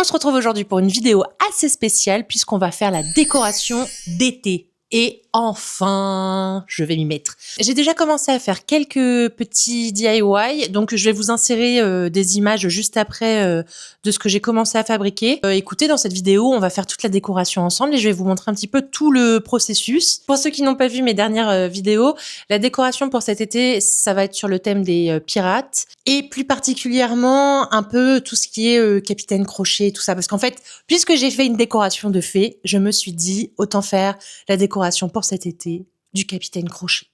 On se retrouve aujourd'hui pour une vidéo assez spéciale puisqu'on va faire la décoration d'été. Et enfin, je vais m'y mettre. J'ai déjà commencé à faire quelques petits DIY, donc je vais vous insérer des images juste après de ce que j'ai commencé à fabriquer. Écoutez, dans cette vidéo, on va faire toute la décoration ensemble et je vais vous montrer un petit peu tout le processus. Pour ceux qui n'ont pas vu mes dernières vidéos, la décoration pour cet été, ça va être sur le thème des pirates et plus particulièrement un peu tout ce qui est Capitaine Crochet et tout ça. Parce qu'en fait, puisque j'ai fait une décoration de fées, je me suis dit autant faire la décoration pour cet été du Capitaine Crochet.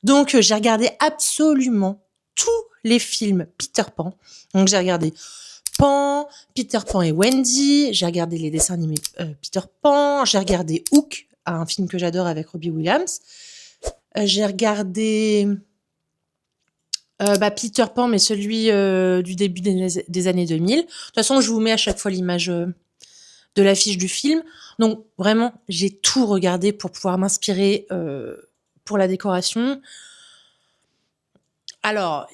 Donc j'ai regardé absolument tous les films Peter Pan. Donc j'ai regardé Pan, Peter Pan et Wendy, j'ai regardé les dessins animés Peter Pan, j'ai regardé Hook, un film que j'adore avec Robbie Williams. J'ai regardé Peter Pan, mais celui du début des années 2000. De toute façon, je vous mets à chaque fois l'image de l'affiche du film. Donc vraiment, j'ai tout regardé pour pouvoir m'inspirer pour la décoration. Alors,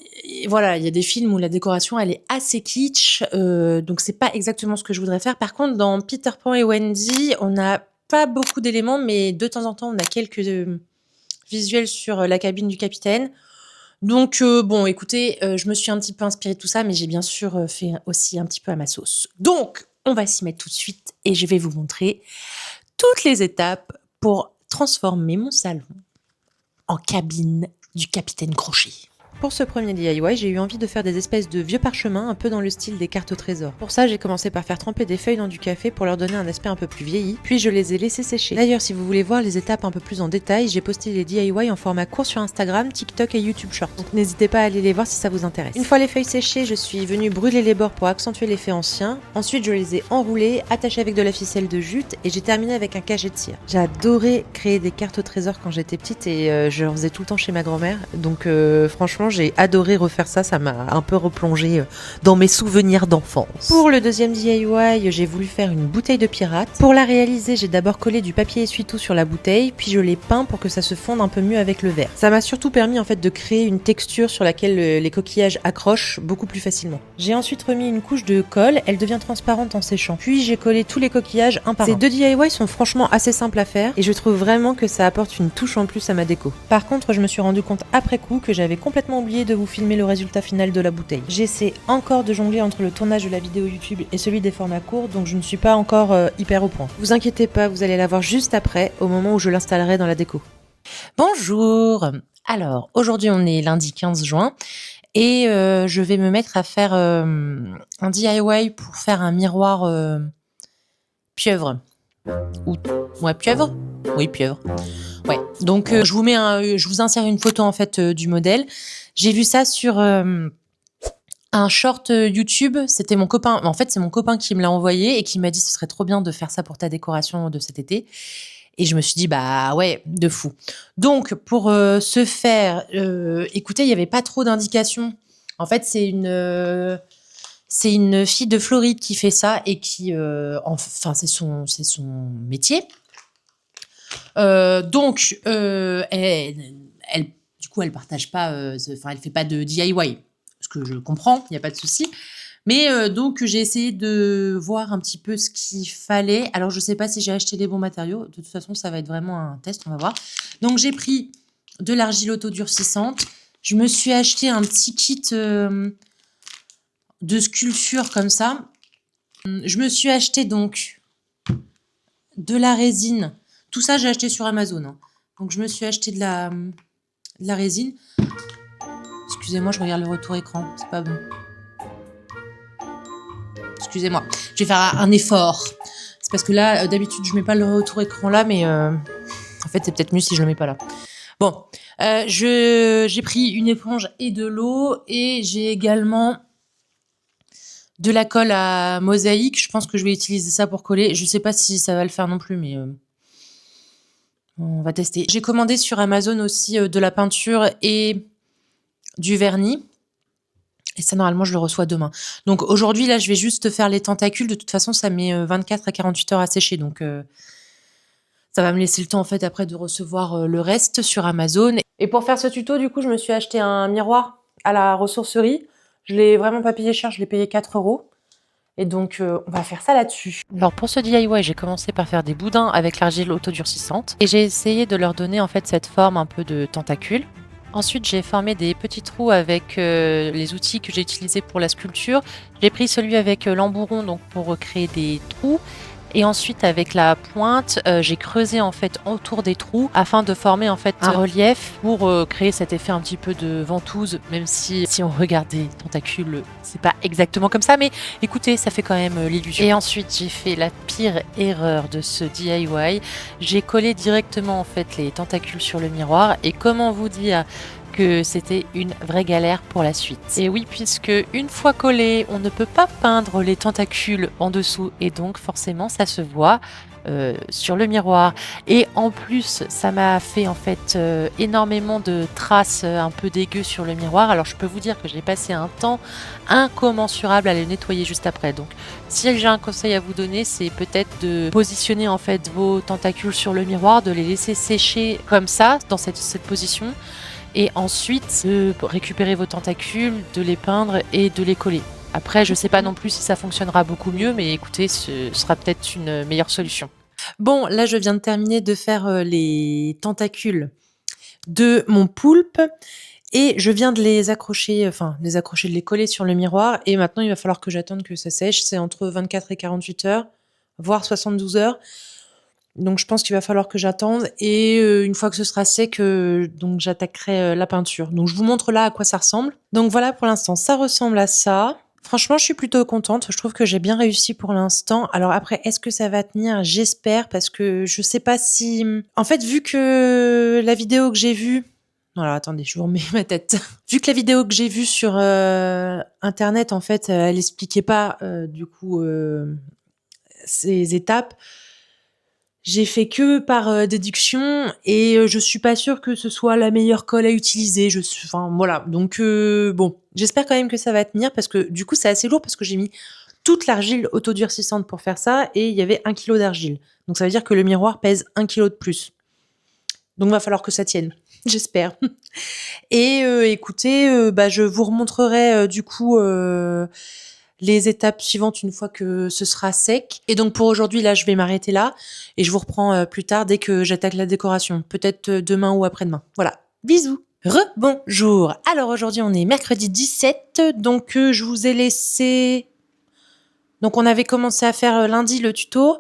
voilà, il y a des films où la décoration, elle est assez kitsch, donc c'est pas exactement ce que je voudrais faire. Par contre, dans Peter Pan et Wendy, on n'a pas beaucoup d'éléments, mais de temps en temps, on a quelques visuels sur la cabine du capitaine. Donc bon, écoutez, je me suis un petit peu inspirée de tout ça, mais j'ai bien sûr fait aussi un petit peu à ma sauce. Donc, on va s'y mettre tout de suite et je vais vous montrer toutes les étapes pour transformer mon salon en cabine du Capitaine Crochet. Pour ce premier DIY, j'ai eu envie de faire des espèces de vieux parchemins un peu dans le style des cartes au trésor. Pour ça, j'ai commencé par faire tremper des feuilles dans du café pour leur donner un aspect un peu plus vieilli, puis je les ai laissées sécher. D'ailleurs, si vous voulez voir les étapes un peu plus en détail, j'ai posté les DIY en format court sur Instagram, TikTok et YouTube Short. Donc n'hésitez pas à aller les voir si ça vous intéresse. Une fois les feuilles séchées, je suis venue brûler les bords pour accentuer l'effet ancien. Ensuite, je les ai enroulées, attachées avec de la ficelle de jute et j'ai terminé avec un cachet de cire. J'ai adoré créer des cartes au trésor quand j'étais petite et je en faisais tout le temps chez ma grand-mère. Donc franchement, j'ai adoré refaire ça, ça m'a un peu replongé dans mes souvenirs d'enfance. Pour le deuxième DIY, j'ai voulu faire une bouteille de pirate. Pour la réaliser, j'ai d'abord collé du papier essuie-tout sur la bouteille, puis je l'ai peint pour que ça se fonde un peu mieux avec le verre. Ça m'a surtout permis en fait de créer une texture sur laquelle les coquillages accrochent beaucoup plus facilement. J'ai ensuite remis une couche de colle, elle devient transparente en séchant. Puis j'ai collé tous les coquillages un par un. Ces deux DIY sont franchement assez simples à faire et je trouve vraiment que ça apporte une touche en plus à ma déco. Par contre, je me suis rendu compte après coup que j'avais complètement oublié de vous filmer le résultat final de la bouteille. J'essaie encore de jongler entre le tournage de la vidéo YouTube et celui des formats courts, donc je ne suis pas encore hyper au point. Vous inquiétez pas, vous allez la voir juste après, au moment où je l'installerai dans la déco. Bonjour. Alors, aujourd'hui on est lundi 15 juin et je vais me mettre à faire un DIY pour faire un miroir pieuvre. Ou ouais, pieuvre? Oui, pieuvre. Ouais. Donc je vous insère une photo en fait du modèle. J'ai vu ça sur un short YouTube. C'était mon copain. En fait, c'est mon copain qui me l'a envoyé et qui m'a dit ce serait trop bien de faire ça pour ta décoration de cet été. Et je me suis dit bah ouais, de fou. Donc pour ce faire, écoutez, il y avait pas trop d'indications. En fait, c'est une fille de Floride qui fait ça et qui, enfin, c'est son métier. Donc, du coup, elle partage pas, enfin, elle fait pas de DIY, ce que je comprends, il n'y a pas de souci. Mais donc, j'ai essayé de voir un petit peu ce qu'il fallait. Alors, je sais pas si j'ai acheté les bons matériaux. De toute façon, ça va être vraiment un test, on va voir. Donc, j'ai pris de l'argile autodurcissante. Je me suis acheté un petit kit de sculpture comme ça. Je me suis acheté donc de la résine. Tout ça, j'ai acheté sur Amazon. Hein. Donc, je me suis acheté de la résine. Excusez-moi, je regarde le retour écran. C'est pas bon. Excusez-moi. Je vais faire un effort. C'est parce que là, d'habitude, je mets pas le retour écran là, mais en fait, c'est peut-être mieux si je le mets pas là. Bon, j'ai pris une éponge et de l'eau et j'ai également de la colle à mosaïque. Je pense que je vais utiliser ça pour coller. Je sais pas si ça va le faire non plus, mais on va tester. J'ai commandé sur Amazon aussi de la peinture et du vernis. Et ça, normalement, je le reçois demain. Donc aujourd'hui, là, je vais juste faire les tentacules. De toute façon, ça met 24 à 48 heures à sécher. Donc ça va me laisser le temps, en fait, après de recevoir le reste sur Amazon. Et pour faire ce tuto, du coup, je me suis acheté un miroir à la ressourcerie. Je l'ai vraiment pas payé cher, je l'ai payé 4 €. Et donc, on va faire ça là-dessus. Alors pour ce DIY, j'ai commencé par faire des boudins avec l'argile autodurcissante et j'ai essayé de leur donner en fait cette forme un peu de tentacule. Ensuite, j'ai formé des petits trous avec les outils que j'ai utilisés pour la sculpture. J'ai pris celui avec l'embouron donc pour créer des trous. Et ensuite, avec la pointe, j'ai creusé en fait autour des trous afin de former en fait un relief pour créer cet effet un petit peu de ventouse, même si on regarde des tentacules, c'est pas exactement comme ça, mais écoutez, ça fait quand même l'illusion. Et ensuite, j'ai fait la pire erreur de ce DIY. J'ai collé directement en fait les tentacules sur le miroir. Et comment vous dire que c'était une vraie galère pour la suite. Et oui, puisque une fois collé, on ne peut pas peindre les tentacules en dessous et donc forcément ça se voit sur le miroir. Et en plus, ça m'a fait en fait énormément de traces un peu dégueu sur le miroir. Alors je peux vous dire que j'ai passé un temps incommensurable à les nettoyer juste après. Donc si j'ai un conseil à vous donner, c'est peut-être de positionner en fait vos tentacules sur le miroir, de les laisser sécher comme ça, dans cette position. Et ensuite, de récupérer vos tentacules, de les peindre et de les coller. Après, je sais pas non plus si ça fonctionnera beaucoup mieux, mais écoutez, ce sera peut-être une meilleure solution. Bon, là, je viens de terminer de faire les tentacules de mon poulpe et je viens de les accrocher, de les coller sur le miroir. Et maintenant, il va falloir que j'attende que ça sèche. C'est entre 24 et 48 heures, voire 72 heures. Donc je pense qu'il va falloir que j'attende et une fois que ce sera sec, donc j'attaquerai, la peinture. Donc je vous montre là à quoi ça ressemble. Donc voilà, pour l'instant, ça ressemble à ça. Franchement, je suis plutôt contente. Je trouve que j'ai bien réussi pour l'instant. Alors après, est-ce que ça va tenir? J'espère parce que je sais pas si en fait, vu que la vidéo que j'ai vue voilà, attendez, je vous remets ma tête. Vu que la vidéo que j'ai vue sur, internet, en fait, elle expliquait pas, du coup, ces étapes. J'ai fait que par déduction et je suis pas sûre que ce soit la meilleure colle à utiliser. Enfin voilà, donc bon, j'espère quand même que ça va tenir parce que du coup c'est assez lourd parce que j'ai mis toute l'argile autodurcissante pour faire ça et il y avait 1 kilo d'argile. Donc ça veut dire que le miroir pèse 1 kilo de plus. Donc va falloir que ça tienne, j'espère. Et écoutez, je vous remontrerai du coup les étapes suivantes une fois que ce sera sec. Et donc pour aujourd'hui, là, je vais m'arrêter là et je vous reprends plus tard dès que j'attaque la décoration. Peut-être demain ou après-demain. Voilà. Bisous. Rebonjour. Alors aujourd'hui, on est mercredi 17, donc je vous ai laissé... Donc on avait commencé à faire lundi le tuto.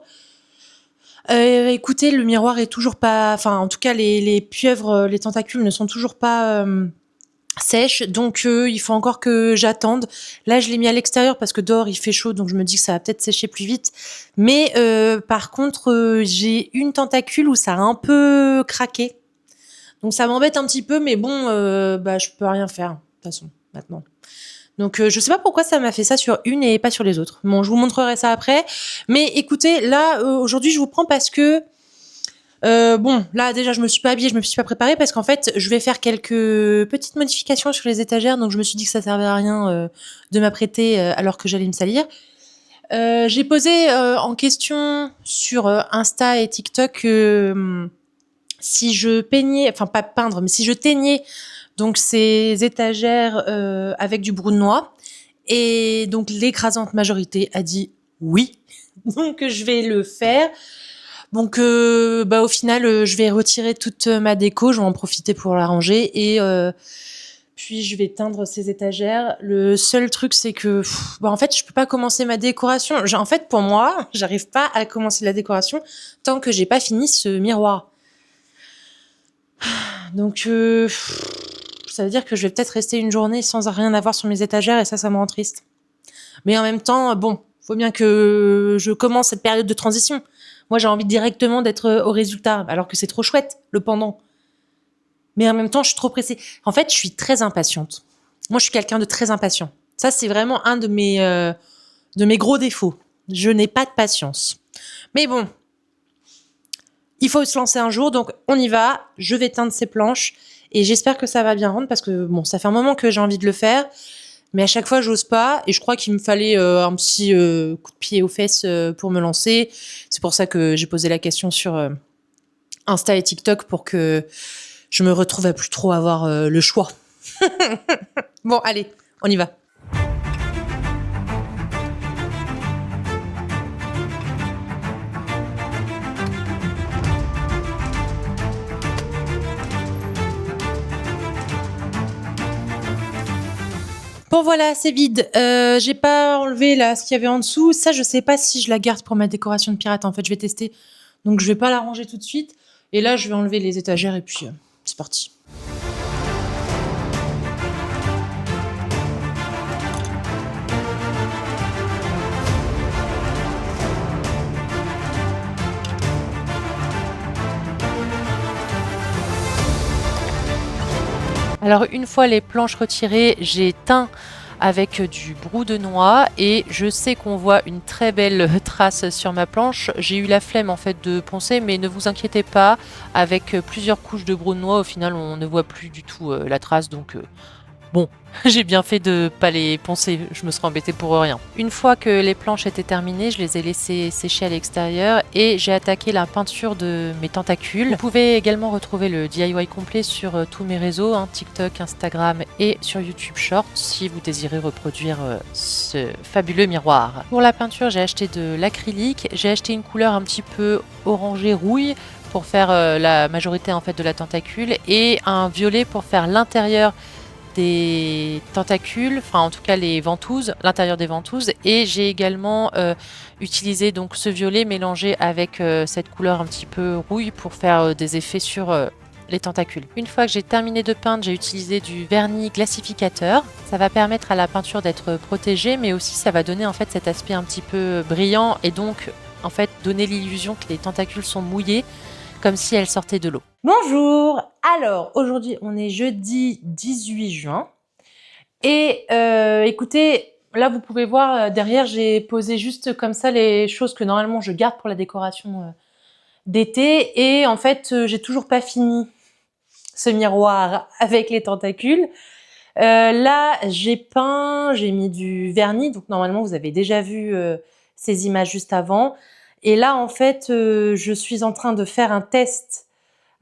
Écoutez, le miroir est toujours pas... Enfin, en tout cas, les pieuvres, les tentacules ne sont toujours pas... sèche, donc il faut encore que j'attende. Là, je l'ai mis à l'extérieur parce que dehors il fait chaud, donc je me dis que ça va peut-être sécher plus vite. Mais par contre, j'ai une tentacule où ça a un peu craqué. Donc ça m'embête un petit peu, mais bon, je peux rien faire de toute façon maintenant. Donc je sais pas pourquoi ça m'a fait ça sur une et pas sur les autres. Bon, je vous montrerai ça après. Mais écoutez, là aujourd'hui, je vous prends parce que bon, là déjà je me suis pas habillée, je me suis pas préparée parce qu'en fait je vais faire quelques petites modifications sur les étagères, donc je me suis dit que ça servait à rien de m'apprêter alors que j'allais me salir. J'ai posé en question sur Insta et TikTok si je peignais, enfin pas peindre, mais si je teignais donc ces étagères avec du brou de noix. Et donc l'écrasante majorité a dit oui, donc je vais le faire. Donc au final, je vais retirer toute ma déco, je vais en profiter pour la ranger et puis je vais teindre ces étagères. Le seul truc, c'est que en fait, je peux pas commencer ma décoration. En fait, pour moi, j'arrive pas à commencer la décoration tant que j'ai pas fini ce miroir. Donc ça veut dire que je vais peut-être rester une journée sans rien avoir sur mes étagères et ça me rend triste. Mais en même temps, bon, faut bien que je commence cette période de transition. Moi, j'ai envie directement d'être au résultat, alors que c'est trop chouette, le pendant. Mais en même temps, je suis trop pressée. En fait, je suis très impatiente. Moi, je suis quelqu'un de très impatient. Ça, c'est vraiment un de mes gros défauts. Je n'ai pas de patience. Mais bon, il faut se lancer un jour, donc on y va. Je vais teindre ces planches et j'espère que ça va bien rendre parce que bon, ça fait un moment que j'ai envie de le faire. Mais à chaque fois, j'ose pas. Et je crois qu'il me fallait un petit coup de pied aux fesses pour me lancer. C'est pour ça que j'ai posé la question sur Insta et TikTok pour que je me retrouve à plus trop avoir le choix. Bon, allez, on y va. Bon voilà, c'est vide. J'ai pas enlevé là ce qu'il y avait en dessous. Ça, je sais pas si je la garde pour ma décoration de pirate. En fait, je vais tester. Donc je vais pas la ranger tout de suite. Et là, je vais enlever les étagères et puis c'est parti. Alors une fois les planches retirées, j'ai teint avec du brou de noix et je sais qu'on voit une très belle trace sur ma planche. J'ai eu la flemme en fait de poncer, mais ne vous inquiétez pas, avec plusieurs couches de brou de noix, au final on ne voit plus du tout la trace, donc bon, j'ai bien fait de pas les poncer, je me serais embêtée pour rien. Une fois que les planches étaient terminées, je les ai laissées sécher à l'extérieur et j'ai attaqué la peinture de mes tentacules. Vous pouvez également retrouver le DIY complet sur tous mes réseaux, hein, TikTok, Instagram et sur YouTube Short si vous désirez reproduire ce fabuleux miroir. Pour la peinture, j'ai acheté de l'acrylique, j'ai acheté une couleur un petit peu orangé rouille pour faire la majorité en fait de la tentacule et un violet pour faire l'intérieur des tentacules, enfin en tout cas les ventouses, l'intérieur des ventouses, et j'ai également utilisé donc ce violet mélangé avec cette couleur un petit peu rouille pour faire des effets sur les tentacules. Une fois que j'ai terminé de peindre, j'ai utilisé du vernis glacificateur. Ça va permettre à la peinture d'être protégée, mais aussi ça va donner en fait cet aspect un petit peu brillant et donc en fait donner l'illusion que les tentacules sont mouillés comme si elles sortaient de l'eau. Bonjour! Alors, aujourd'hui, on est jeudi 18 juin. Et écoutez, là, vous pouvez voir, derrière, j'ai posé juste comme ça les choses que normalement je garde pour la décoration d'été. Et en fait, j'ai toujours pas fini ce miroir avec les tentacules. Là, j'ai peint, j'ai mis du vernis. Donc normalement, vous avez déjà vu ces images juste avant. Et là, en fait, je suis en train de faire un test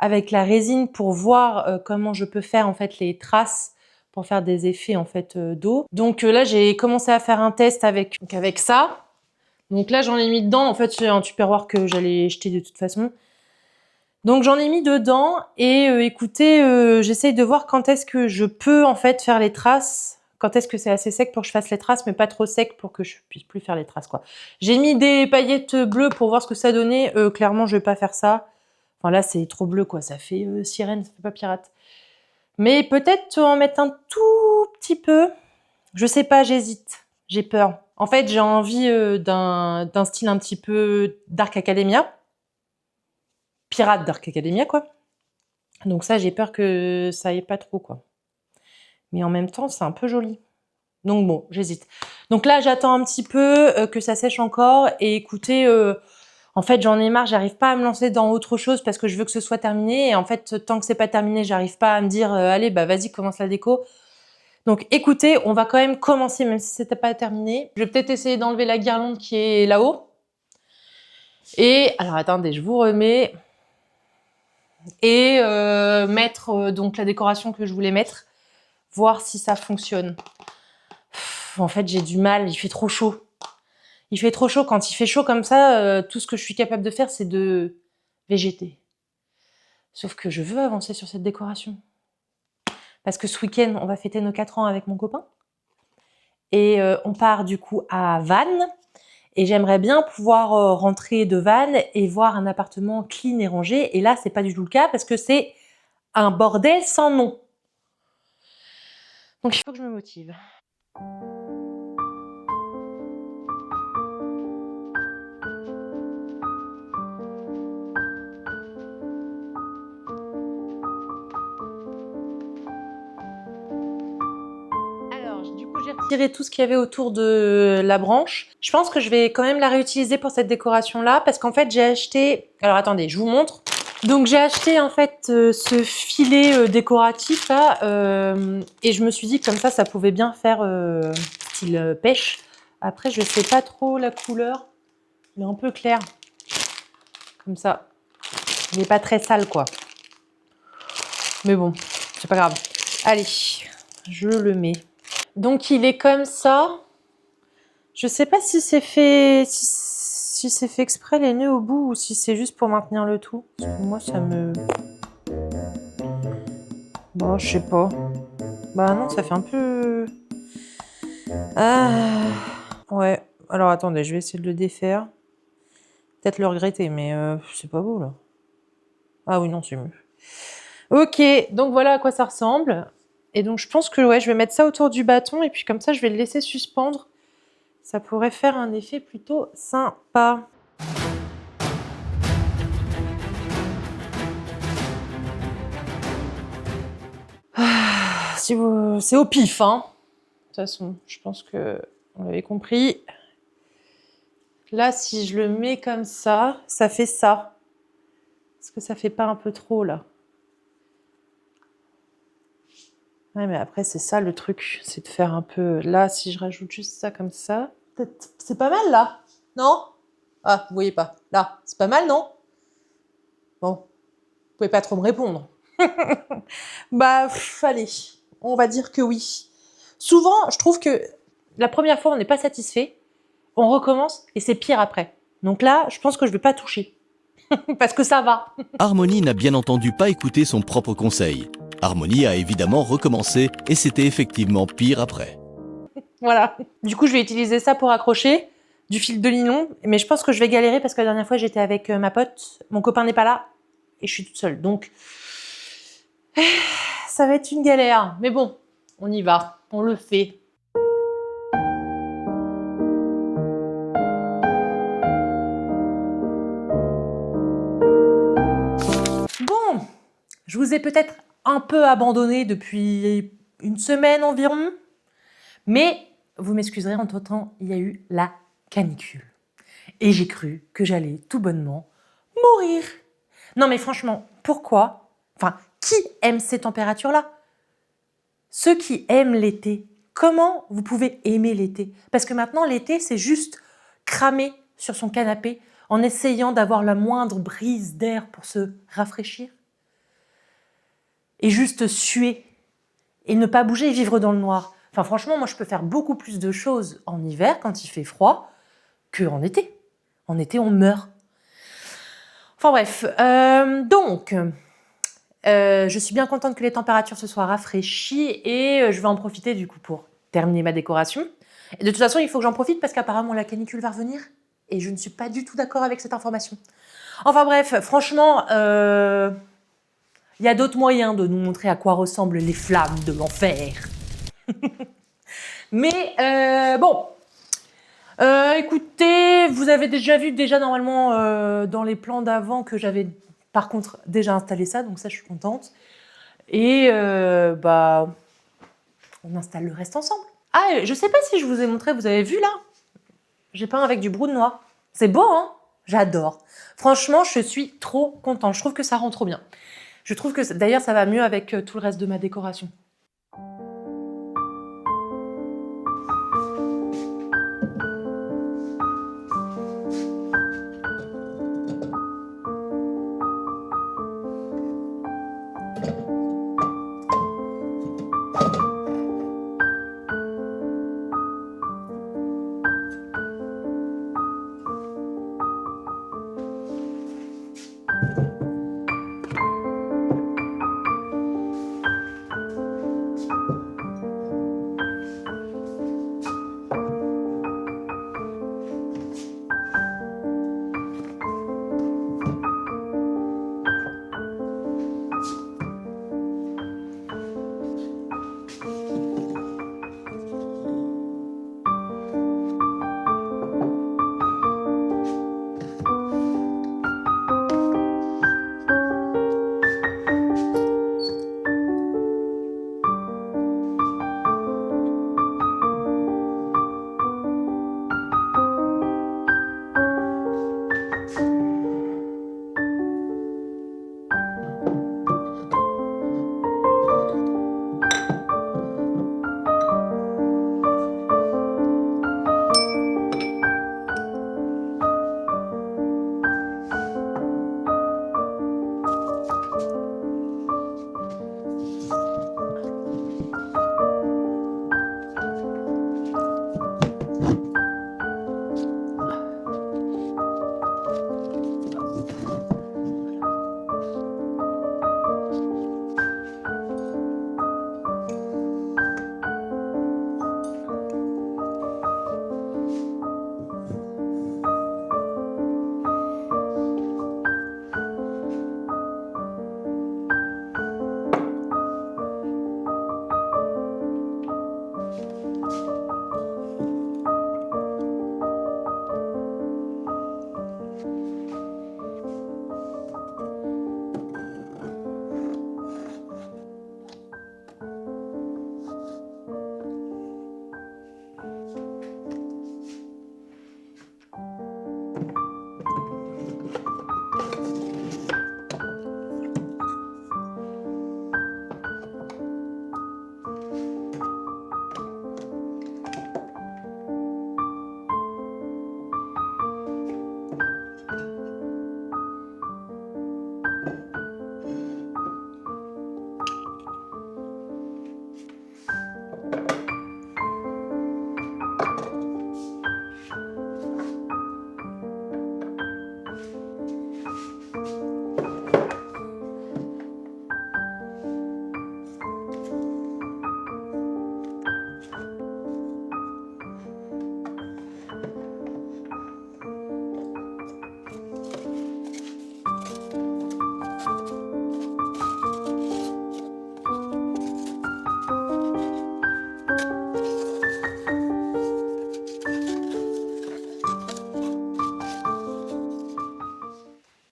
avec la résine pour voir comment je peux faire en fait les traces pour faire des effets en fait d'eau. Donc là, j'ai commencé à faire un test avec ça. Donc là, j'en ai mis dedans. En fait, c'est un tupperware que j'allais jeter de toute façon. Donc j'en ai mis dedans et écoutez, j'essaye de voir quand est-ce que je peux en fait faire les traces. Quand est-ce que c'est assez sec pour que je fasse les traces, mais pas trop sec pour que je puisse plus faire les traces, quoi. J'ai mis des paillettes bleues pour voir ce que ça donnait. Clairement, je vais pas faire ça. Enfin là, c'est trop bleu, quoi. Ça fait sirène, ça fait pas pirate. Mais peut-être en mettre un tout petit peu. Je sais pas, j'hésite. J'ai peur. En fait, j'ai envie d'un style un petit peu Dark Academia. Pirate Dark Academia, quoi. Donc ça, j'ai peur que ça aille pas trop, quoi. Mais en même temps, c'est un peu joli. Donc bon, j'hésite. Donc là, j'attends un petit peu que ça sèche encore. Et écoutez, en fait, j'en ai marre, j'arrive pas à me lancer dans autre chose parce que je veux que ce soit terminé. Et en fait, tant que c'est pas terminé, j'arrive pas à me dire, allez, bah vas-y, commence la déco. Donc écoutez, on va quand même commencer, même si c'était pas terminé. Je vais peut-être essayer d'enlever la guirlande qui est là-haut. Et, alors attendez, je vous remets. Et mettre donc la décoration que je voulais mettre. Voir si ça fonctionne. En fait, j'ai du mal, il fait trop chaud. Il fait trop chaud. Quand il fait chaud comme ça, tout ce que je suis capable de faire, c'est de végéter. Sauf que je veux avancer sur cette décoration. Parce que ce week-end, on va fêter nos 4 ans avec mon copain. Et on part du coup à Vannes. Et j'aimerais bien pouvoir rentrer de Vannes et voir un appartement clean et rangé. Et là, c'est pas du tout le cas parce que c'est un bordel sans nom. Donc il faut que je me motive. J'ai retiré tout ce qu'il y avait autour de la branche. Je pense que je vais quand même la réutiliser pour cette décoration-là parce qu'en fait, j'ai acheté... Alors attendez, je vous montre. Donc j'ai acheté en fait ce filet décoratif là et je me suis dit que comme ça pouvait bien faire style pêche. Après, je sais pas trop la couleur. Il est un peu clair. Comme ça. Il n'est pas très sale, quoi. Mais bon, c'est pas grave. Allez, je le mets. Donc il est comme ça. Je sais pas si c'est fait, si c'est fait exprès les nœuds au bout ou si c'est juste pour maintenir le tout. Parce que moi ça me... Bon, je sais pas. Bah non, ça fait un peu... Ah, ouais. Alors attendez, je vais essayer de le défaire. Peut-être le regretter, mais c'est pas beau là. Ah oui, non, c'est mieux. Ok, donc voilà à quoi ça ressemble. Et donc je pense que ouais, je vais mettre ça autour du bâton et puis comme ça, je vais le laisser suspendre. Ça pourrait faire un effet plutôt sympa. C'est au pif, hein. De toute façon, je pense que on l'avait compris. Là, si je le mets comme ça fait ça. Est-ce que ça fait pas un peu trop là? Ouais, mais après, c'est ça le truc, c'est de faire un peu. Là, si je rajoute juste ça comme ça, c'est pas mal là, non? Ah, vous voyez pas. Là, c'est pas mal, non? Bon, vous pouvez pas trop me répondre. Bah, allez, on va dire que oui. Souvent, je trouve que la première fois, on n'est pas satisfait, on recommence et c'est pire après. Donc là, je pense que je vais pas toucher. Parce que ça va. Harmonie n'a bien entendu pas écouté son propre conseil. Harmonie a évidemment recommencé et c'était effectivement pire après. Voilà. Du coup, je vais utiliser ça pour accrocher du fil de nylon, mais je pense que je vais galérer parce que la dernière fois, j'étais avec ma pote, mon copain n'est pas là et je suis toute seule. Donc, ça va être une galère. Mais bon, on y va, on le fait. Bon, je vous ai peut-être un peu abandonné depuis une semaine environ, mais vous m'excuserez, entre-temps, il y a eu la canicule. Et j'ai cru que j'allais tout bonnement mourir. Non mais franchement, pourquoi? Enfin, qui aime ces températures-là? Ceux qui aiment l'été. Comment vous pouvez aimer l'été? Parce que maintenant, l'été, c'est juste cramer sur son canapé en essayant d'avoir la moindre brise d'air pour se rafraîchir. Et juste suer. Et ne pas bouger et vivre dans le noir. Enfin franchement, moi je peux faire beaucoup plus de choses en hiver quand il fait froid qu'en été. En été, on meurt. Enfin bref, je suis bien contente que les températures se soient rafraîchies et je vais en profiter du coup pour terminer ma décoration. Et de toute façon, il faut que j'en profite parce qu'apparemment la canicule va revenir et je ne suis pas du tout d'accord avec cette information. Enfin bref, franchement, il y a d'autres moyens de nous montrer à quoi ressemblent les flammes de l'enfer. Mais bon, écoutez, vous avez déjà vu normalement dans les plans d'avant que j'avais par contre déjà installé ça, donc ça je suis contente. Et bah, on installe le reste ensemble. Ah, je sais pas si je vous ai montré, vous avez vu là? J'ai peint avec du brou de noix. C'est beau, hein? J'adore. Franchement, je suis trop contente. Je trouve que ça rend trop bien. Je trouve que d'ailleurs, ça va mieux avec tout le reste de ma décoration.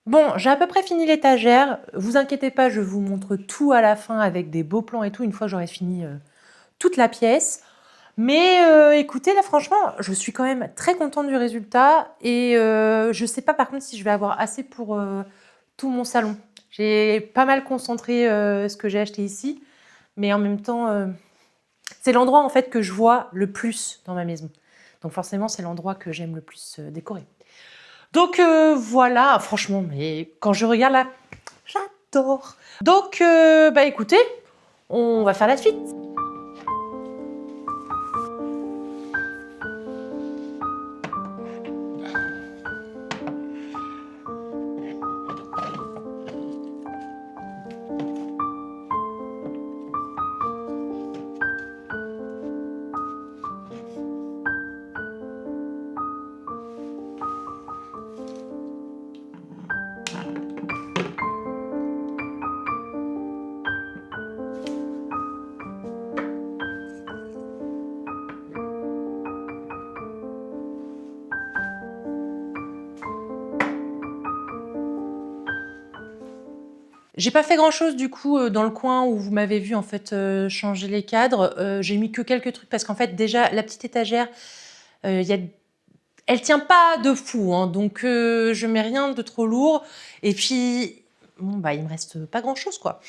Bon, j'ai à peu près fini l'étagère. Vous inquiétez pas, je vous montre tout à la fin avec des beaux plans et tout, une fois que j'aurai fini toute la pièce. Mais écoutez, là franchement, je suis quand même très contente du résultat et je sais pas par contre si je vais avoir assez pour tout mon salon. J'ai pas mal concentré ce que j'ai acheté ici, mais en même temps, c'est l'endroit en fait que je vois le plus dans ma maison. Donc forcément, c'est l'endroit que j'aime le plus décorer. Donc voilà, franchement, mais quand je regarde là, j'adore. Donc bah écoutez, on va faire la suite. J'ai pas fait grand chose du coup dans le coin où vous m'avez vu en fait changer les cadres. J'ai mis que quelques trucs parce qu'en fait déjà la petite étagère, elle tient pas de fou, hein, donc je mets rien de trop lourd. Et puis bon bah il me reste pas grand chose quoi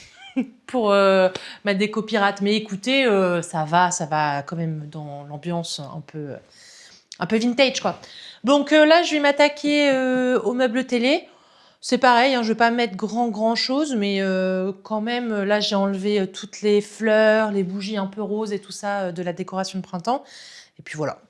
pour ma déco pirate. Mais écoutez, ça va quand même dans l'ambiance un peu vintage quoi. Donc là je vais m'attaquer au meuble télé. C'est pareil, hein, je vais pas mettre grand chose, mais quand même, là j'ai enlevé toutes les fleurs, les bougies un peu roses et tout ça de la décoration de printemps. Et puis voilà.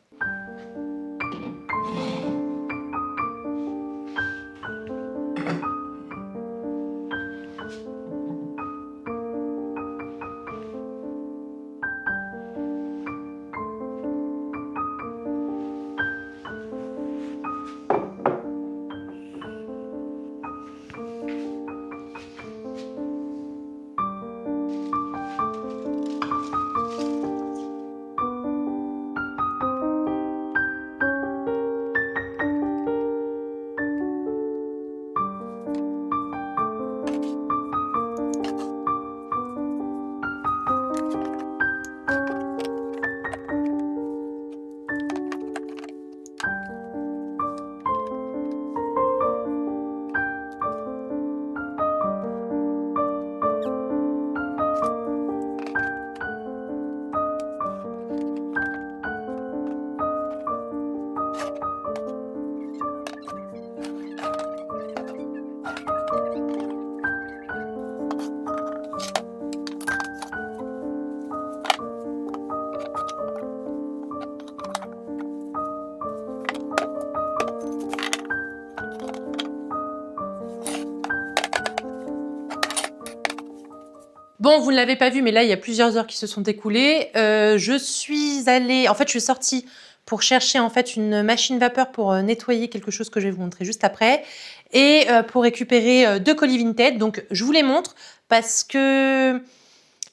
Bon, vous ne l'avez pas vu, mais là, il y a plusieurs heures qui se sont écoulées. Je suis allée... En fait, je suis sortie pour chercher en fait une machine vapeur pour nettoyer quelque chose que je vais vous montrer juste après. Et pour récupérer 2 colis Vinted. Donc, je vous les montre parce que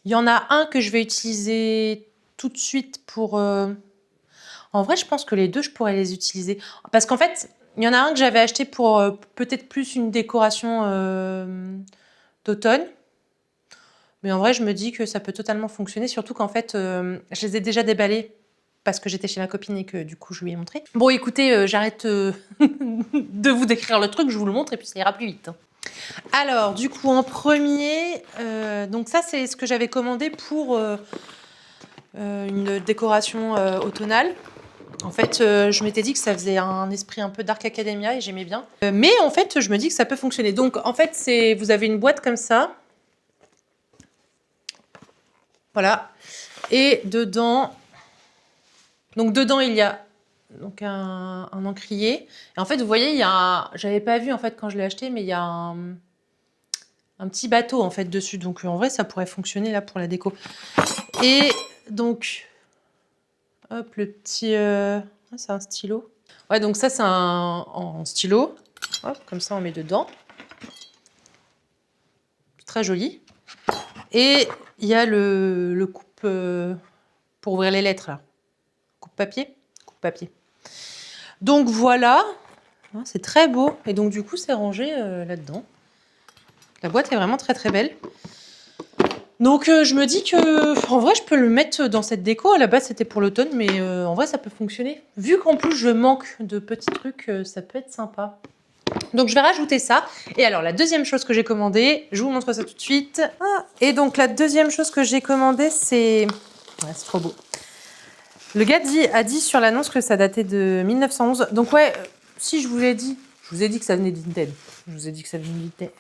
il y en a un que je vais utiliser tout de suite pour... En vrai, je pense que les deux, je pourrais les utiliser. Parce qu'en fait, il y en a un que j'avais acheté pour peut-être plus une décoration d'automne. Mais en vrai, je me dis que ça peut totalement fonctionner, surtout qu'en fait, je les ai déjà déballés parce que j'étais chez ma copine et que du coup, je lui ai montré. Bon, écoutez, j'arrête de vous décrire le truc, je vous le montre et puis ça ira plus vite. Alors, du coup, en premier, donc ça, c'est ce que j'avais commandé pour une décoration automnale. En fait, je m'étais dit que ça faisait un esprit un peu Dark Academia et j'aimais bien. Mais en fait, je me dis que ça peut fonctionner. Donc, en fait, vous avez une boîte comme ça. Voilà. Et dedans, il y a donc un encrier. Et en fait, vous voyez, j'avais pas vu en fait quand je l'ai acheté, mais il y a un petit bateau en fait dessus. Donc en vrai, ça pourrait fonctionner là pour la déco. Et donc, hop, le petit, c'est un stylo. Ouais, donc ça c'est en stylo. Hop, comme ça on met dedans. Très joli. Et il y a le coupe pour ouvrir les lettres là. Coupe papier. Donc voilà. Hein, c'est très beau. Et donc, du coup, c'est rangé là-dedans. La boîte est vraiment très, très belle. Donc, je me dis que, en vrai, je peux le mettre dans cette déco. À la base, c'était pour l'automne, mais en vrai, ça peut fonctionner. Vu qu'en plus, je manque de petits trucs, ça peut être sympa. Donc, je vais rajouter ça. Et alors, la deuxième chose que j'ai commandée, je vous montre ça tout de suite. Ah, et donc, la deuxième chose que j'ai commandée, c'est... Ouais, c'est trop beau. Le gars a dit sur l'annonce que ça datait de 1911. Donc, ouais, si je vous l'ai dit, je vous ai dit que ça venait de Vinted. Je vous ai dit que ça venait de Vinted.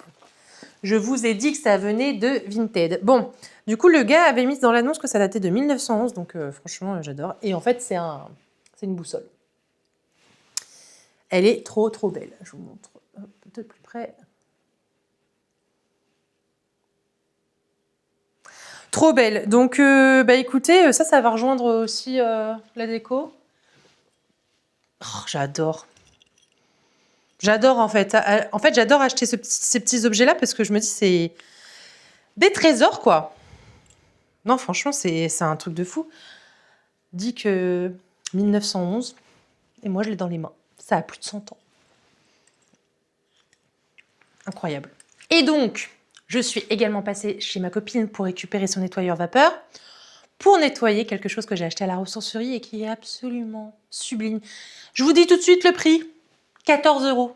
Je vous ai dit que ça venait de Vinted. Bon, du coup, le gars avait mis dans l'annonce que ça datait de 1911. Donc, franchement, j'adore. Et en fait, c'est une boussole. Elle est trop, trop belle. Je vous montre peut-être plus près. Trop belle. Donc, bah écoutez, ça va rejoindre aussi la déco. Oh, j'adore. J'adore en fait. En fait, j'adore acheter ces petits objets-là parce que je me dis c'est des trésors quoi. Non, franchement, c'est un truc de fou. Dit que 1911 et moi je l'ai dans les mains. Ça a plus de 100 ans. Incroyable. Et donc, je suis également passée chez ma copine pour récupérer son nettoyeur vapeur. Pour nettoyer quelque chose que j'ai acheté à la ressourcerie et qui est absolument sublime. Je vous dis tout de suite le prix, 14 €.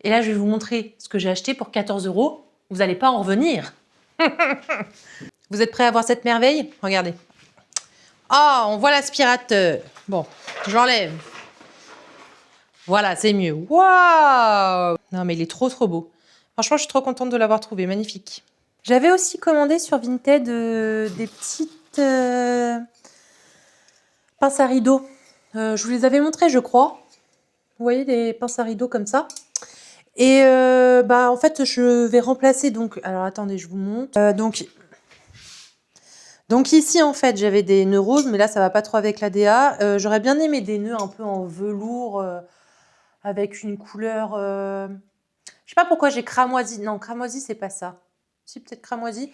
Et là, je vais vous montrer ce que j'ai acheté pour 14 €. Vous n'allez pas en revenir. Vous êtes prêts à voir cette merveille? Regardez. Ah, on voit l'aspirateur. Bon, j'enlève. Voilà, c'est mieux. Waouh! Non, mais il est trop, trop beau. Franchement, je suis trop contente de l'avoir trouvé. Magnifique. J'avais aussi commandé sur Vinted des petites pinces à rideaux. Je vous les avais montrées, je crois. Vous voyez, des pinces à rideaux comme ça. Et bah en fait, je vais remplacer donc... Alors, attendez, je vous montre. Donc ici, en fait, j'avais des nœuds roses, mais là, ça va pas trop avec la DA. J'aurais bien aimé des nœuds un peu en velours, avec une couleur... Je sais pas pourquoi j'ai cramoisi. Non, cramoisi, c'est pas ça. Si, peut-être cramoisi.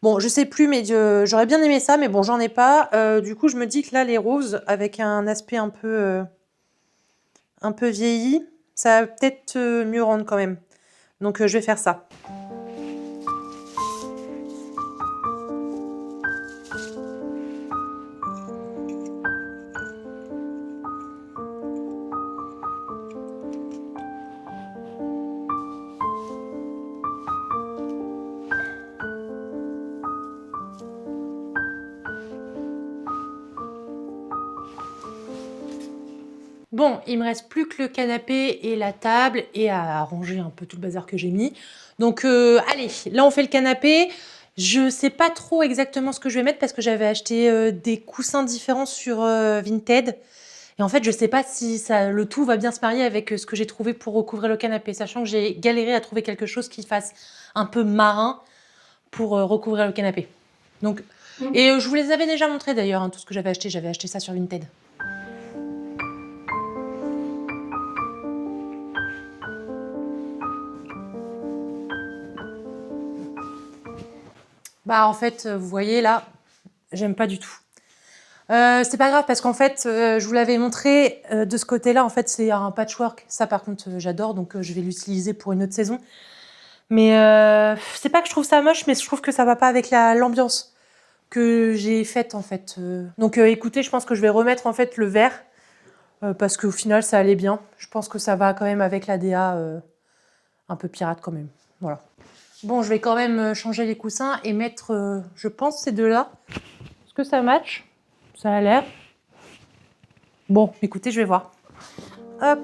Bon, je sais plus, mais j'aurais bien aimé ça, mais bon, j'en ai pas. Du coup, je me dis que là, les roses, avec un aspect un peu vieilli, ça va peut-être mieux rendre quand même. Donc, je vais faire ça. Bon, il me reste plus que le canapé et la table et à ranger un peu tout le bazar que j'ai mis. Donc, allez, là, on fait le canapé. Je sais pas trop exactement ce que je vais mettre parce que j'avais acheté des coussins différents sur Vinted. Et en fait, je sais pas si le tout va bien se marier avec ce que j'ai trouvé pour recouvrir le canapé, sachant que j'ai galéré à trouver quelque chose qui fasse un peu marin pour recouvrir le canapé. Donc, et je vous les avais déjà montré d'ailleurs, hein, tout ce que j'avais acheté ça sur Vinted. Bah en fait, vous voyez là, j'aime pas du tout. C'est pas grave parce qu'en fait, je vous l'avais montré, de ce côté-là, en fait, c'est un patchwork. Ça, par contre, j'adore, donc je vais l'utiliser pour une autre saison. Mais c'est pas que je trouve ça moche, mais je trouve que ça va pas avec l'ambiance que j'ai faite, en fait. Donc écoutez, je pense que je vais remettre, en fait, le vert, parce qu'au final, ça allait bien. Je pense que ça va quand même avec la DA un peu pirate quand même. Voilà. Bon, je vais quand même changer les coussins et mettre, je pense, ces deux-là. Est-ce que ça match? Ça a l'air. Bon, écoutez, je vais voir. Hop.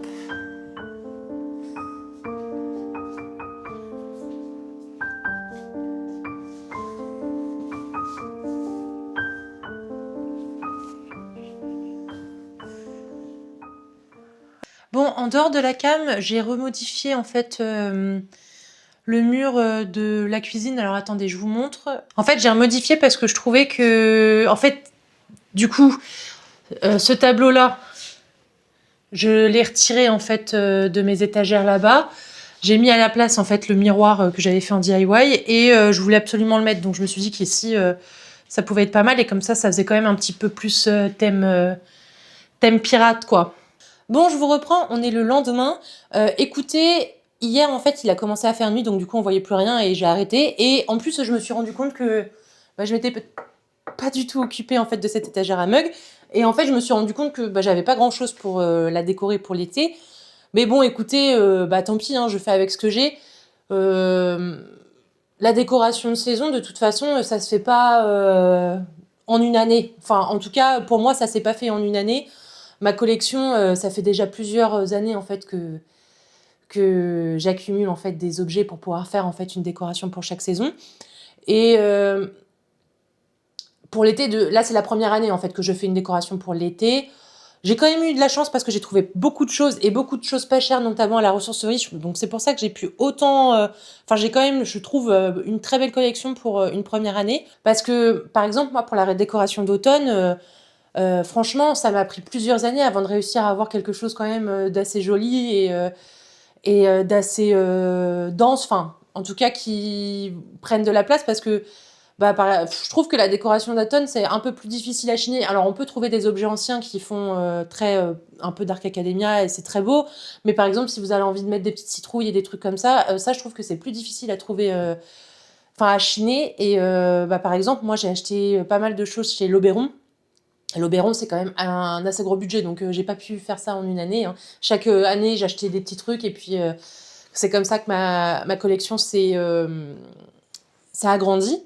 Bon, en dehors de la cam, j'ai remodifié en fait le mur de la cuisine. Alors attendez, je vous montre. En fait, j'ai remodifié parce que je trouvais que, en fait, du coup, ce tableau-là, je l'ai retiré en fait de mes étagères là-bas. J'ai mis à la place en fait le miroir que j'avais fait en DIY et je voulais absolument le mettre. Donc je me suis dit qu'ici ça pouvait être pas mal et comme ça faisait quand même un petit peu plus thème pirate quoi. Bon, je vous reprends, on est le lendemain. Écoutez, hier, en fait, il a commencé à faire nuit, donc du coup, on voyait plus rien et j'ai arrêté. Et en plus, je me suis rendu compte que je m'étais pas du tout occupée, en fait, de cette étagère à mugs. Et en fait, je me suis rendu compte que j'avais pas grand-chose pour la décorer pour l'été. Mais bon, écoutez, tant pis, hein, je fais avec ce que j'ai. Euh, la décoration de saison, de toute façon, ça se fait pas en une année. Enfin, en tout cas, pour moi, ça s'est pas fait en une année. Ma collection, ça fait déjà plusieurs années en fait que j'accumule en fait des objets pour pouvoir faire en fait une décoration pour chaque saison. Et pour l'été, là c'est la première année en fait que je fais une décoration pour l'été. J'ai quand même eu de la chance parce que j'ai trouvé beaucoup de choses et beaucoup de choses pas chères, notamment à la ressourcerie. Donc c'est pour ça que j'ai pu autant. Enfin, j'ai quand même, je trouve, une très belle collection pour une première année. Parce que, par exemple, moi, pour la décoration d'automne, franchement, ça m'a pris plusieurs années avant de réussir à avoir quelque chose quand même d'assez joli et d'assez dense. Enfin, en tout cas, qui prennent de la place parce que je trouve que la décoration d'automne, c'est un peu plus difficile à chiner. Alors, on peut trouver des objets anciens qui font un peu Dark Academia et c'est très beau. Mais par exemple, si vous avez envie de mettre des petites citrouilles et des trucs comme ça, je trouve que c'est plus difficile à trouver, à chiner. Et par exemple, moi, j'ai acheté pas mal de choses chez L'Oberon. L'Oberon, c'est quand même un assez gros budget, donc j'ai pas pu faire ça en une année, hein. Chaque année, j'achetais des petits trucs et puis c'est comme ça que ma collection s'est agrandie.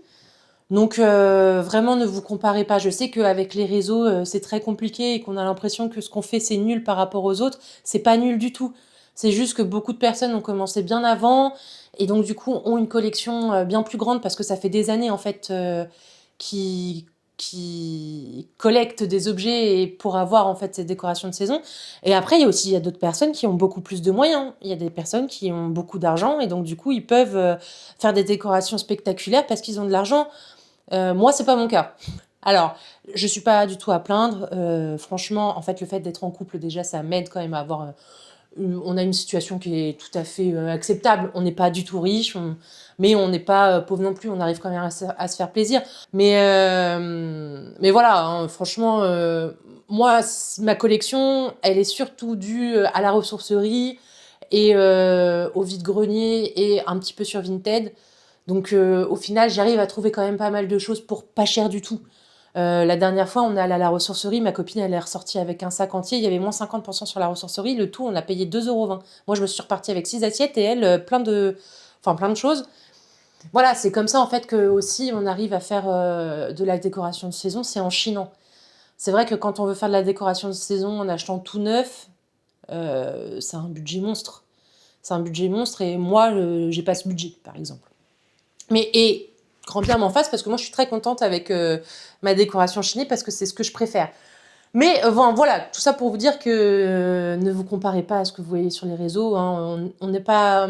Donc vraiment ne vous comparez pas. Je sais qu'avec les réseaux c'est très compliqué et qu'on a l'impression que ce qu'on fait c'est nul par rapport aux autres. C'est pas nul du tout. C'est juste que beaucoup de personnes ont commencé bien avant et donc du coup ont une collection bien plus grande parce que ça fait des années en fait qui qui collectent des objets pour avoir en fait cette décoration de saison. Et après il y a d'autres personnes qui ont beaucoup plus de moyens. Il y a des personnes qui ont beaucoup d'argent et donc du coup ils peuvent faire des décorations spectaculaires parce qu'ils ont de l'argent. Moi, c'est pas mon cas. Alors, je suis pas du tout à plaindre. Franchement, en fait, le fait d'être en couple, déjà, ça m'aide quand même à avoir. On a une situation qui est tout à fait acceptable. On n'est pas du tout riche, mais on n'est pas pauvre non plus. On arrive quand même à se faire plaisir. Mais voilà, hein, franchement, moi, ma collection, elle est surtout due à la ressourcerie et au vide-grenier et un petit peu sur Vinted. Donc au final, j'arrive à trouver quand même pas mal de choses pour pas cher du tout. La dernière fois, on est allé à la ressourcerie, ma copine elle est ressortie avec un sac entier, il y avait moins 50% sur la ressourcerie, le tout on a payé 2,20 €. Moi je me suis repartie avec 6 assiettes et elle plein de choses. Voilà, c'est comme ça en fait que aussi on arrive à faire de la décoration de saison, c'est en chinant. C'est vrai que quand on veut faire de la décoration de saison en achetant tout neuf, c'est un budget monstre. C'est un budget monstre et moi j'ai pas ce budget par exemple. Et grand bien m'en fasse parce que moi je suis très contente avec ma décoration chinée parce que c'est ce que je préfère. Mais bon, voilà, tout ça pour vous dire que ne vous comparez pas à ce que vous voyez sur les réseaux, hein. On n'est pas,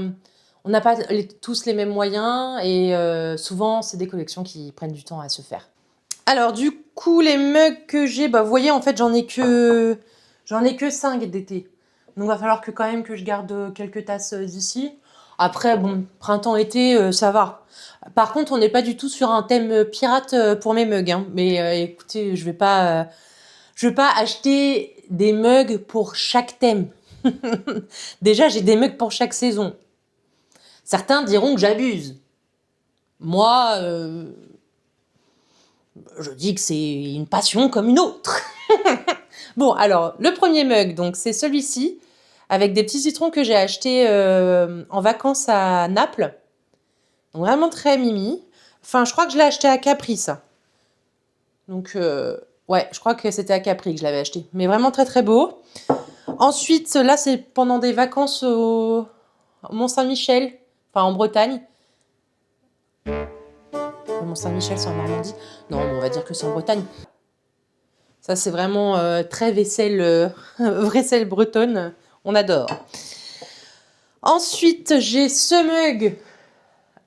on n'a pas tous les mêmes moyens et souvent c'est des collections qui prennent du temps à se faire. Alors du coup les mugs que j'ai, vous voyez en fait j'en ai que 5 d'été. Donc va falloir que quand même que je garde quelques tasses d'ici. Après bon, printemps-été ça va. Par contre, on n'est pas du tout sur un thème pirate pour mes mugs, hein. Mais écoutez, je vais pas acheter des mugs pour chaque thème. Déjà, j'ai des mugs pour chaque saison. Certains diront que j'abuse. Moi, je dis que c'est une passion comme une autre. Bon, alors, le premier mug, donc c'est celui-ci, avec des petits citrons que j'ai achetés en vacances à Naples. Donc, vraiment très mimi. Enfin, je crois que je l'ai acheté à Capri, ça. Donc, ouais, je crois que c'était à Capri que je l'avais acheté. Mais vraiment très très beau. Ensuite, là, c'est pendant des vacances au Mont-Saint-Michel, enfin en Bretagne. Le Mont-Saint-Michel, c'est en Normandie. Non, on va dire que c'est en Bretagne. Ça, c'est vraiment très vaisselle, vaisselle bretonne. On adore. Ensuite, j'ai ce mug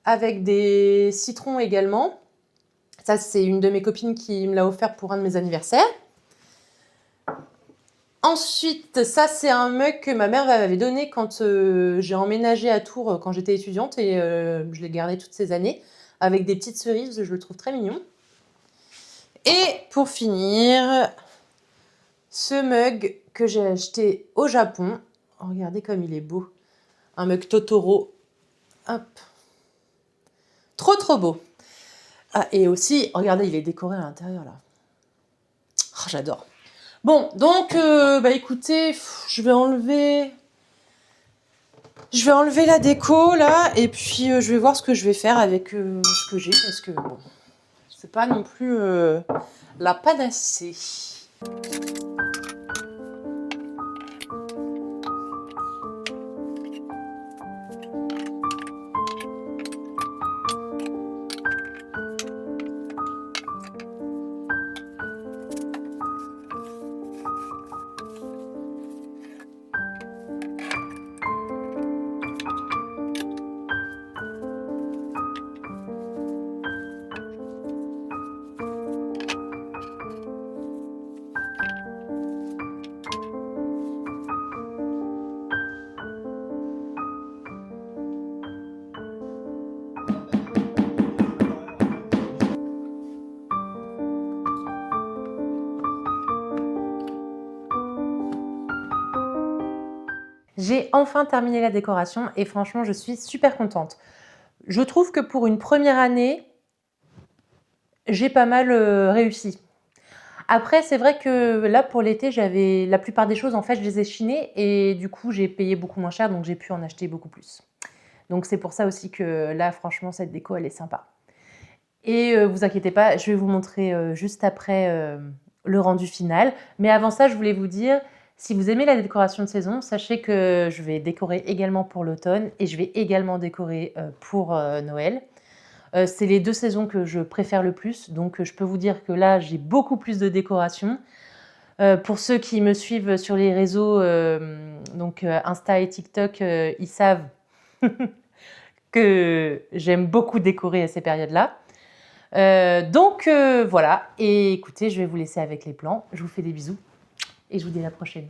avec des citrons également. Ça, c'est une de mes copines qui me l'a offert pour un de mes anniversaires. Ensuite, ça, c'est un mug que ma mère m'avait donné quand j'ai emménagé à Tours quand j'étais étudiante et je l'ai gardé toutes ces années avec des petites cerises. Je le trouve très mignon. Et pour finir, ce mug que j'ai acheté au Japon. Regardez comme il est beau. Un mug Totoro. Hop. Trop, trop beau. Ah, et aussi, regardez, il est décoré à l'intérieur, là. Oh, j'adore. Bon, donc, écoutez, je vais enlever la déco, là, et puis je vais voir ce que je vais faire avec ce que j'ai, parce que, bon, c'est pas non plus la panacée. J'ai enfin terminé la décoration et franchement, je suis super contente. Je trouve que pour une première année, j'ai pas mal réussi. Après, c'est vrai que là, pour l'été, j'avais la plupart des choses, en fait, je les ai chinées et du coup, j'ai payé beaucoup moins cher, donc j'ai pu en acheter beaucoup plus. Donc c'est pour ça aussi que là, franchement, cette déco, elle est sympa. Et vous inquiétez pas, je vais vous montrer juste après le rendu final. Mais avant ça, je voulais vous dire, si vous aimez la décoration de saison, sachez que je vais décorer également pour l'automne et je vais également décorer pour Noël. C'est les 2 saisons que je préfère le plus, donc je peux vous dire que là, j'ai beaucoup plus de décoration. Pour ceux qui me suivent sur les réseaux, donc Insta et TikTok, ils savent que j'aime beaucoup décorer à ces périodes-là. Donc voilà, et écoutez, je vais vous laisser avec les plans. Je vous fais des bisous et je vous dis à la prochaine.